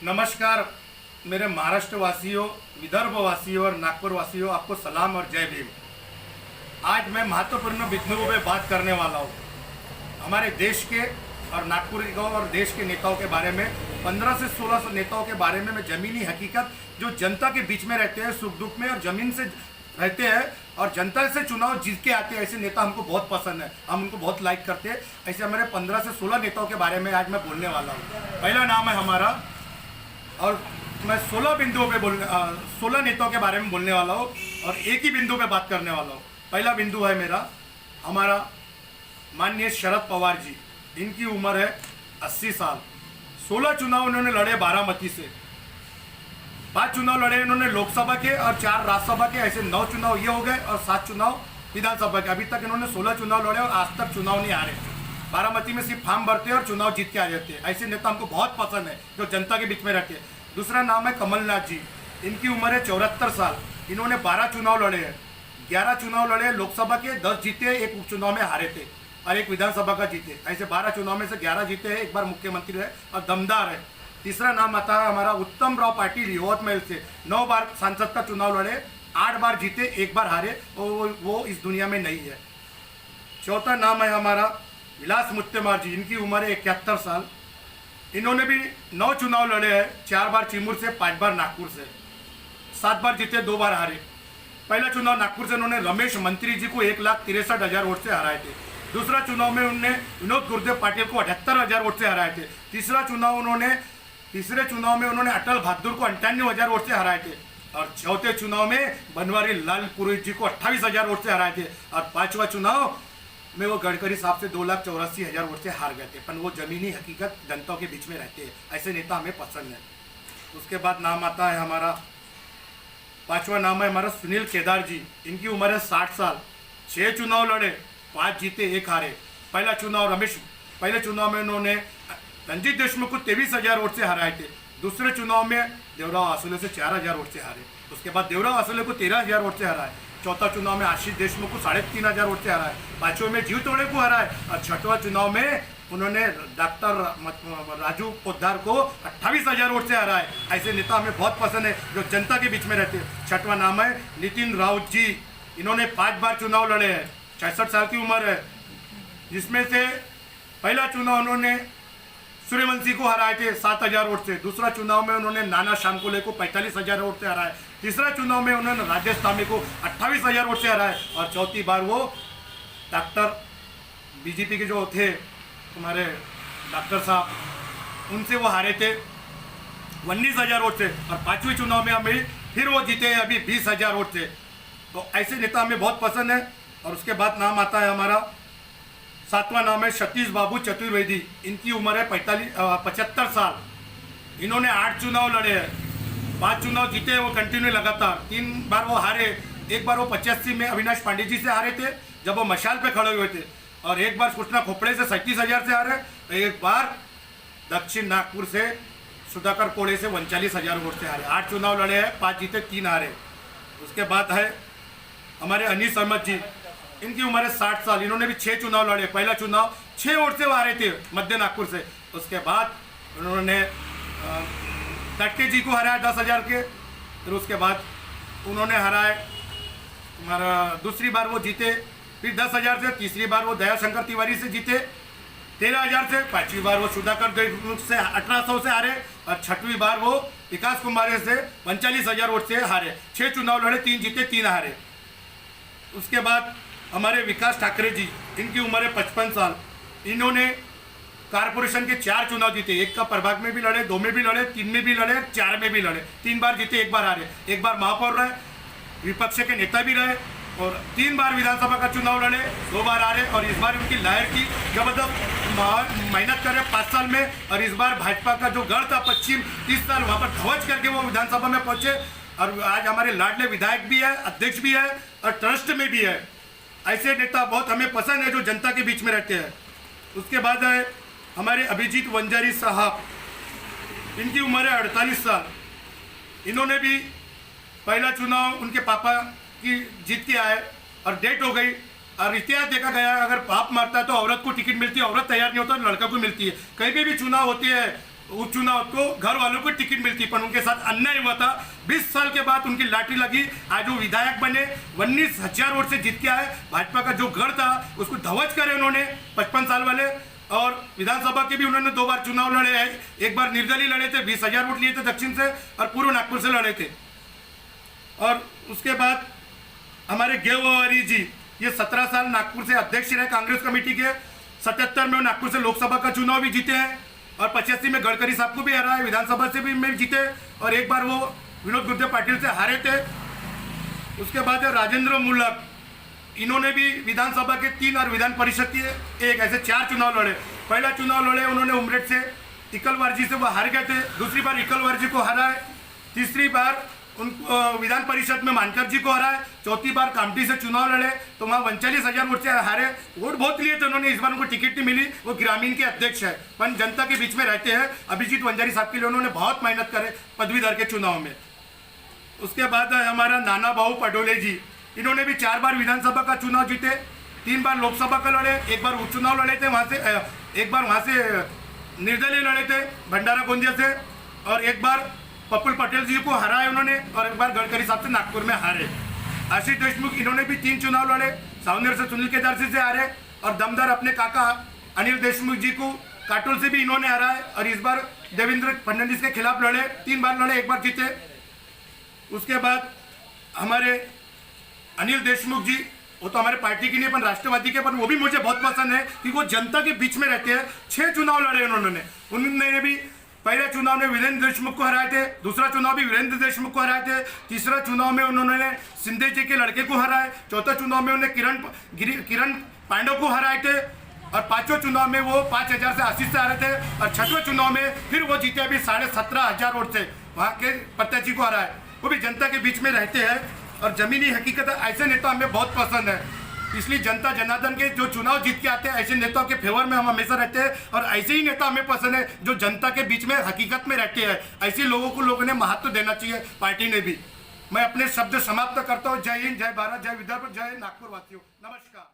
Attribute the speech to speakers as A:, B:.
A: नमस्कार मेरे महाराष्ट्र वासियों, विदर्भ वासियों और नागपुर वासियों, आपको सलाम और जय भीम। आज मैं महत्वपूर्ण बिंदुओं पे बात करने वाला हूँ। हमारे देश के और नागपुर और देश के नेताओं के बारे में 15 से 16 नेताओं के बारे में मैं ज़मीनी हकीकत जो जनता के बीच में रहते हैं, सुख दुख में और ज़मीन से रहते हैं और जनता से चुनाव जीत के आते हैं, ऐसे नेता हमको बहुत पसंद है, हम उनको बहुत लाइक करते हैं। ऐसे हमारे 15 से 16 नेताओं के बारे में आज मैं बोलने वाला हूँ। पहला नाम है हमारा, और मैं 16 नेताओं के बारे में बोलने वाला हूँ और एक ही बिंदु पे बात करने वाला हूँ। पहला बिंदु है मेरा हमारा माननीय शरद पवार जी। इनकी उम्र है 80 साल। 16 चुनाव उन्होंने लड़े बारामती से, 5 चुनाव लड़े इन्होंने लोकसभा के और 4 राज्यसभा के, ऐसे 9 चुनाव ये हो गए और 7 चुनाव विधानसभा के। अभी तक इन्होंने 16 चुनाव लड़े और आज तक चुनाव नहीं हारे। बारामती में सिर्फ फॉर्म भरते हैं और चुनाव जीत के आ जाते हैं। ऐसे नेता हमको बहुत पसंद है जो जनता के बीच में रहते हैं। दूसरा नाम है कमलनाथ जी। इनकी उम्र है 74 साल। इन्होंने 12 चुनाव लड़े हैं, 11 चुनाव लड़े लोकसभा के, 10 जीते, एक उपचुनाव में हारे थे और एक विधानसभा का जीते। ऐसे 12 चुनाव में से 11 जीते हैं, एक बार मुख्यमंत्री रहे और दमदार है। तीसरा नाम आता है हमारा उत्तम राव पाटिल, यवतमाल से। 9 बार सांसद का चुनाव लड़े, 8 बार जीते, एक बार हारे, और वो इस दुनिया में नहीं है। चौथा नाम है हमारा विलास मुत्तेमार जी। इनकी उम्र है 71 साल। इन्होंने भी 9 चुनाव लड़े हैं, 4 बार चिमूर से, 5 बार नागपुर से, 7 बार जीते, 2 बार हारे। पहला चुनाव नागपुर से उन्होंने रमेश मंत्री जी को 1,63,000 वोट से हराए थे। दूसरा चुनाव में उन्होंने विनोद गुरुदेव पाटिल को 78,000 वोट से हराए थे। तीसरे चुनाव में उन्होंने अटल बहादुर को 98,000 वोट से हराए थे और चौथे चुनाव में बनवारी लाल पुरोहित जी को 28,000 वोट से हराए थे और 5वां चुनाव में वो गडकरी साहब से 2,84,000 वोट से हार गए थे। पर वो जमीनी हकीकत जनता के बीच में रहते हैं, ऐसे नेता हमें पसंद है। उसके बाद नाम आता है हमारा 5वां नाम है हमारा सुनील केदार जी। इनकी उम्र है 60 साल। 6 चुनाव लड़े, 5 जीते, 1 हारे। पहले चुनाव में उन्होंने रंजीत देशमुख को 23,000 वोट से हराए थे। दूसरे चुनाव में देवराव आसुले से 4,000 वोट से हारे। उसके बाद देवराव आसुले को 13,000 वोट से हराए। चौथा चुनाव में आशीष देशमुख को 3,500 वोट से हराए। 5वें में जीव तोड़े को हराए और 6वां चुनाव में उन्होंने डॉक्टर राजू पोद्दार को 28,000 वोट से हराए। ऐसे नेता हमें बहुत पसंद है जो जनता के बीच में रहते हैं। 6वां नाम है नितिन राउत जी। इन्होंने 5 बार चुनाव लड़े हैं, 66 साल की उम्र है। जिसमें से पहला चुनाव उन्होंने सूर्यवंशी को हराए थे 7,000 वोट से। दूसरा चुनाव में उन्होंने नाना शामकोले को 45,000 वोट से हराए। तीसरा चुनाव में उन्होंने राजेश तामे को 28,000 वोट से हराए और चौथी बार वो डॉक्टर बीजेपी के जो थे हमारे डॉक्टर साहब, उनसे वो हारे थे 19,000 वोट से और 5वें चुनाव में हमें फिर वो जीते अभी 20,000 वोट से। तो ऐसे नेता हमें बहुत पसंद है। और उसके बाद नाम आता है हमारा 7वां नाम है सतीश बाबू चतुर्वेदी। इनकी उम्र है 75 साल। इन्होंने 8 चुनाव लड़े हैं, 5 चुनाव जीते वो कंटिन्यू लगातार। 3 बार वो हारे, एक बार वो 85 में अविनाश पांडे जी से हारे थे जब वो मशाल पे खड़े हुए थे, और एक बार कृष्णा खोपड़े से 37,000 से हारे, एक बार दक्षिण नागपुर से सुधाकर कोड़े से 39,000 वोट से हारे। 8 चुनाव लड़े हैं, 5 जीते, 3 हारे। उसके बाद है हमारे अनीस अहमद जी। इनकी उम्र है 60 साल। इन्होंने भी 6 चुनाव लड़े। पहला चुनाव 6 वोट से हारे थे मध्य नागपुर से। उसके बाद उन्होंने तटके जी को हराया 10,000 के। फिर उसके बाद उन्होंने हराए हमारा दूसरी बार वो जीते फिर 10,000 से। तीसरी बार वो दयाशंकर तिवारी से जीते 13,000 से। 5वीं बार वो सुधाकर देशमुख से 1,800 से हारे और 6वीं बार वो विकास कुमार से 45,000 वोट से हारे। 6 चुनाव लड़े, 3 जीते, 3 हारे। उसके बाद हमारे विकास ठाकरे जी। इनकी उम्र है 55 साल। इन्होंने कारपोरेशन के 4 चुनाव जीते। 1 का प्रभाग में भी लड़े, 2 में भी लड़े, 3 में भी लड़े, 4 में भी लड़े। 3 बार जीते, 1 बार हारे। 1 बार महापौर रहे, विपक्ष के नेता भी रहे और 3 बार विधानसभा का चुनाव लड़े, 2 बार हारे। और इस बार उनकी लहर की जबरदस्त मेहनत करे 5 साल में। और इस बार भाजपा का जो गढ़ था पश्चिम, 30 साल वहाँ पर ध्वज करके वो विधानसभा में पहुंचे। और आज हमारे लाडले विधायक भी है, अध्यक्ष भी है और ट्रस्ट में भी है। ऐसे नेता बहुत हमें पसंद है जो जनता के बीच में रहते हैं। उसके बाद है हमारे अभिजीत वंजारी साहब। इनकी उम्र है 48 साल। इन्होंने भी पहला चुनाव उनके पापा की जीत के आए और डेट हो गई और इतिहास देखा गया, अगर बाप मरता है तो औरत को टिकट मिलती है, औरत तैयार नहीं होता तो लड़का को मिलती है। कहीं भी चुनाव होती है उपचुनाव को घर वालों को टिकट मिलती, पर उनके साथ अन्याय हुआ था। 20 साल के बाद उनकी लाठी लगी, आज वो विधायक बने, 19,000 वोट से जीत के आए। भाजपा का जो गढ़ था उसको ध्वस्त करे उन्होंने 55 साल वाले। और विधानसभा के भी उन्होंने 2 बार चुनाव लड़े हैं, एक बार निर्दलीय लड़े थे, 20,000 वोट लिए थे दक्षिण से, और पूर्व नागपुर से लड़े थे। और उसके बाद हमारे गेववारी जी, ये 17 साल नागपुर से अध्यक्ष रहे कांग्रेस कमेटी के। 77 में नागपुर से लोकसभा का चुनाव भी जीते हैं, और 85 में गडकरी साहब को भी हरा है, विधानसभा से भी में जीते, और एक बार वो विनोद गुद्दे पाटिल से हारे थे। उसके बाद राजेंद्र मुल्लक, इन्होंने भी विधानसभा के 3 और विधान परिषद के 1, ऐसे 4 चुनाव लड़े। पहला चुनाव लड़े उन्होंने उमरेड से इकलवारजी से, वो हार गए थे। दूसरी बार इकलवारजी को हरा है। तीसरी बार उन विधान परिषद में मानकर जी को हराए। चौथी बार कामठी से चुनाव लड़े तो वहाँ 39,000 वोट से हारे। वोट बहुत लिए थे उन्होंने, इस बार उनको टिकट नहीं मिली। वो ग्रामीण के अध्यक्ष है, पर जनता के बीच में रहते हैं। अभिजीत वंजारी साहब के लिए उन्होंने बहुत मेहनत करे पदवीधर के चुनाव में। उसके बाद हमारा नाना भाऊ पटोले जी, इन्होंने भी 4 बार विधानसभा का चुनाव जीते, 3 बार लोकसभा का लड़े, 1 बार उपचुनाव लड़े थे वहाँ से, 1 बार वहाँ से निर्दलीय लड़े थे भंडारा गोंदिया से, और 1 बार पप्पू पटेल जी को हराए उन्होंने, और 1 बार गडकरी साहब से नागपुर में हारे। आशीष देशमुख, इन्होंने भी 3 चुनाव लड़े, सावनेर से सुनील केदारसी से हारे, और दमदार अपने काका अनिल देशमुख जी को काटोल से भी इन्होंने हराए, और इस बार देवेंद्र फडणवीस के खिलाफ लड़े, 3 बार लड़े, 1 बार जीते। उसके बाद हमारे अनिल देशमुख जी, वो तो हमारे पार्टी की नहीं पर राष्ट्रवादी के, पर वो भी मुझे बहुत पसंद है कि वो जनता के बीच में रहते हैं। 6 चुनाव लड़े उन्होंने भी। पहले चुनाव में वीरेंद्र देशमुख को हराए थे, दूसरा चुनाव भी वीरेंद्र देशमुख को हराए थे, तीसरा चुनाव में उन्होंने सिंधे जी के लड़के को हराए, चौथा चुनाव में उन्होंने किरण पांडव को हराए थे, और 5वें चुनाव में वो 5,000 से आशीष से हारे थे, और 6वें चुनाव में फिर वो जीते अभी 17,500 वोट से, वहाँ के प्रत्याशी को हराए। वो भी जनता के बीच में रहते हैं, और जमीनी हकीकत ऐसे नेता हमें बहुत पसंद है। इसलिए जनता जनार्दन के जो चुनाव जीत के आते हैं, ऐसे नेताओं के फेवर में हम हमेशा रहते हैं, और ऐसे ही नेता हमें पसंद है जो जनता के बीच में हकीकत में रहते हैं। ऐसे लोगों को लोगों ने महत्व देना चाहिए, पार्टी ने भी। मैं अपने शब्द समाप्त करता हूँ। जय हिंद, जय भारत, जय विदर्भ, जय नागपुर वासियों। नमस्कार।